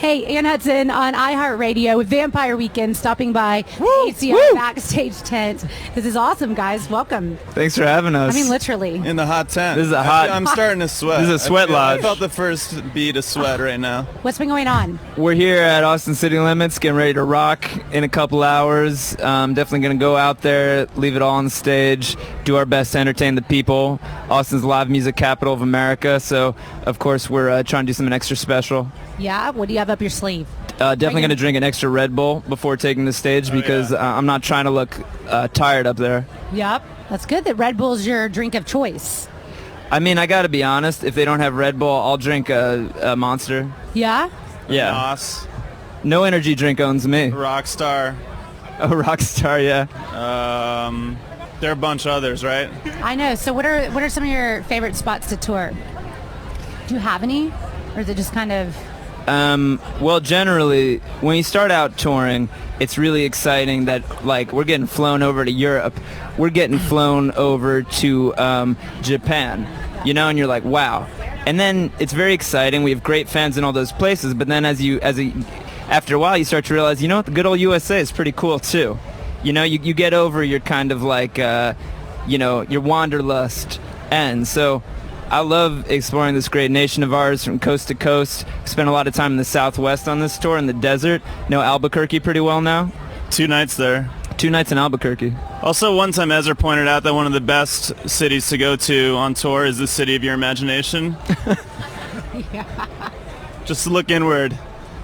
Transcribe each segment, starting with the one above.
Hey, Ann Hudson on iHeartRadio with Vampire Weekend stopping by ACL Backstage tent. This is awesome, guys. Welcome. Thanks for having us. I mean, literally. In the hot tent. This is a hot... I'm starting to sweat. This is a sweat lodge. I felt the first beat of sweat right now. What's been going on? We're here at Austin City Limits, getting ready to rock in a couple hours. Definitely going to go out there, leave it all on the stage, do our best to entertain the people. Austin's the live music capital of America, so of course we're trying to do something extra special. Yeah? What do you have up your sleeve? Definitely going to drink an extra Red Bull before taking the stage because I'm not trying to look tired up there. Yep. That's good that Red Bull's your drink of choice. I mean, I got to be honest. If they don't have Red Bull, I'll drink a Monster. Yeah? Yeah. Nos. No energy drink owns me. Rockstar. Oh, Rockstar, yeah. There are a bunch of others, right? I know. So what are some of your favorite spots to tour? Do you have any? Or is it just kind of... Well, generally, when you start out touring, it's really exciting that, like, we're getting flown over to Europe. We're getting flown over to Japan, you know, and you're like, wow. And then it's very exciting. We have great fans in all those places. But then after a while, you start to realize, you know what, the good old USA is pretty cool, too. You know, you get over your kind of like, you know, your wanderlust ends. So I love exploring this great nation of ours from coast to coast. Spent a lot of time in the Southwest on this tour in the desert. Know Albuquerque pretty well now. 2 nights there. 2 nights in Albuquerque. Also, one time Ezra pointed out that one of the best cities to go to on tour is the city of your imagination. Yeah. Just look inward.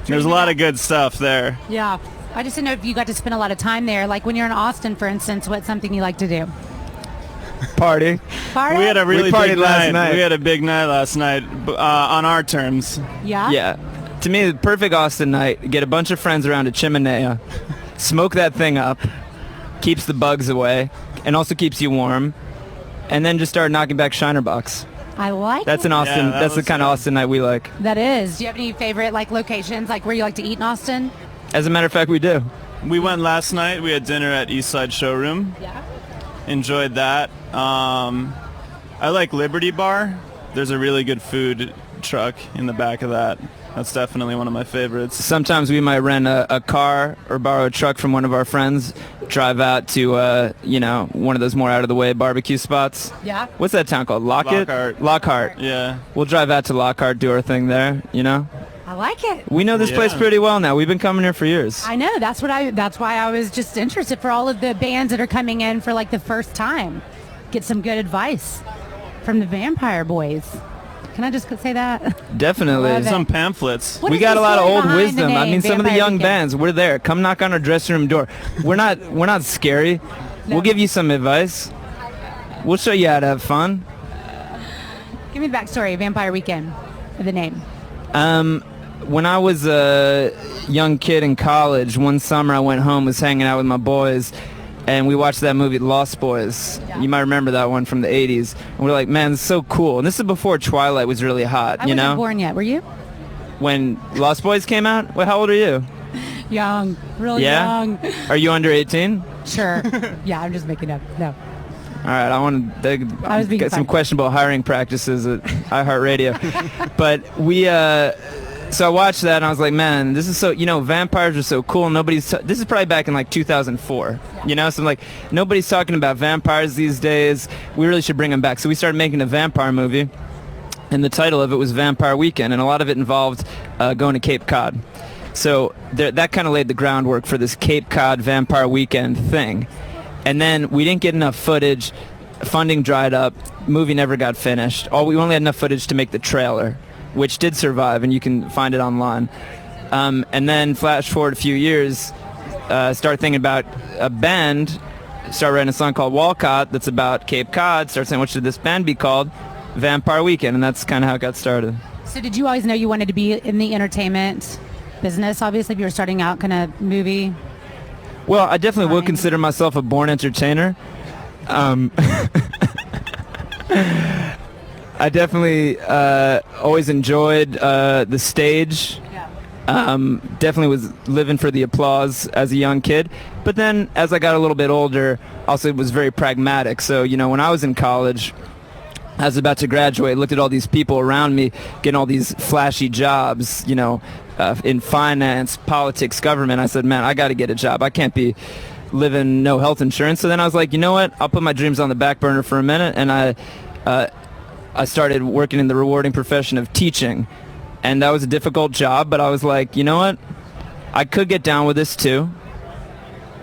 There's a lot of good stuff there. Yeah. I just didn't know if you got to spend a lot of time there. Like when you're in Austin, for instance, what's something you like to do? Party. Party? We had a really partied big last night. We had a big night last night on our terms. Yeah? Yeah. To me, the perfect Austin night, get a bunch of friends around a chimenea, smoke that thing up, keeps the bugs away, and also keeps you warm, and then just start knocking back Shiner Box. I like That's it. an Austin. Yeah, that's the kind of Austin night we like. That is. Do you have any favorite like locations, like where you like to eat in Austin? As a matter of fact, we do. We went last night. We had dinner at Eastside Showroom. Yeah. Enjoyed that. I like Liberty Bar. There's a really good food truck in the back of that. That's definitely one of my favorites. Sometimes we might rent a car or borrow a truck from one of our friends, drive out to, you know, one of those more out-of-the-way barbecue spots. Yeah. What's that town called? Lockhart? Lockhart. Yeah. We'll drive out to Lockhart, do our thing there, you know? I like it. We know this place pretty well now. We've been coming here for years. I know. That's why I was just interested for all of the bands that are coming in for like the first time. Get some good advice from the Vampire Boys. Can I just say that? Definitely. Love it. Some pamphlets. What We is got the a lot of story old behind the wisdom. I name mean, some of the Vampire young Weekend? bands, we're there. Come knock on our dressing room door. We're not scary. No. We'll give you some advice. We'll show you how to have fun. Give me the backstory. Vampire Weekend. The name. When I was a young kid in college, one summer I went home, was hanging out with my boys, and we watched that movie Lost Boys. Yeah. You might remember that one from the 80s. And we're like, man, this is so cool. And this is before Twilight was really hot, I you wasn't know? born yet. Were you? When Lost Boys came out? Well, how old are you? Young. Really Yeah? young. Are you under 18? Sure. Yeah, I'm just making up. No. All right, I want to I was being get some funny. questionable hiring practices at iHeartRadio. But we... So I watched that and I was like, man, this is so, you know, vampires are so cool. This is probably back in like 2004, you know? So I'm like, nobody's talking about vampires these days. We really should bring them back. So we started making a vampire movie, and the title of it was Vampire Weekend, and a lot of it involved going to Cape Cod. So that kind of laid the groundwork for this Cape Cod Vampire Weekend thing. And then we didn't get enough footage. Funding dried up. Movie never got finished. We only had enough footage to make the trailer, which did survive, and you can find it online. And then flash forward a few years, start thinking about a band, start writing a song called Walcott that's about Cape Cod, start saying, what should this band be called? Vampire Weekend, and that's kind of how it got started. So did you always know you wanted to be in the entertainment business? Obviously, if you were starting out kind of movie. Well, I definitely will Fine. consider myself a born entertainer. I definitely always enjoyed the stage. Definitely was living for the applause as a young kid. But then as I got a little bit older, also was very pragmatic. So, you know, when I was in college, I was about to graduate, looked at all these people around me getting all these flashy jobs, you know, in finance, politics, government. I said, man, I got to get a job. I can't be living no health insurance. So then I was like, you know what? I'll put my dreams on the back burner for a minute, and I started working in the rewarding profession of teaching, and that was a difficult job. But I was like, you know what? I could get down with this too.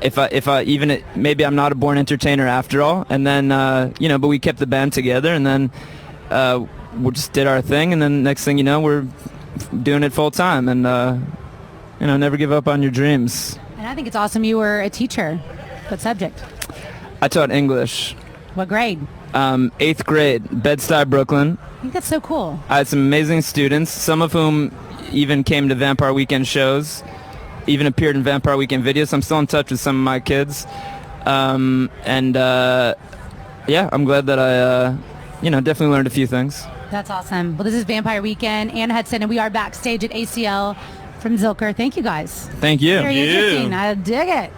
If I even maybe I'm not a born entertainer after all. And then but we kept the band together, and then we just did our thing, and then next thing you know, we're doing it full time, and never give up on your dreams. And I think it's awesome you were a teacher. What subject? I taught English. What grade? 8th grade, Bed-Stuy, Brooklyn. I think that's so cool. I had some amazing students, some of whom even came to Vampire Weekend shows, even appeared in Vampire Weekend videos. I'm still in touch with some of my kids. I'm glad that I, definitely learned a few things. That's awesome. Well, this is Vampire Weekend, Ann Hudson, and we are backstage at ACL from Zilker. Thank you, guys. Thank you. Very interesting. I dig it.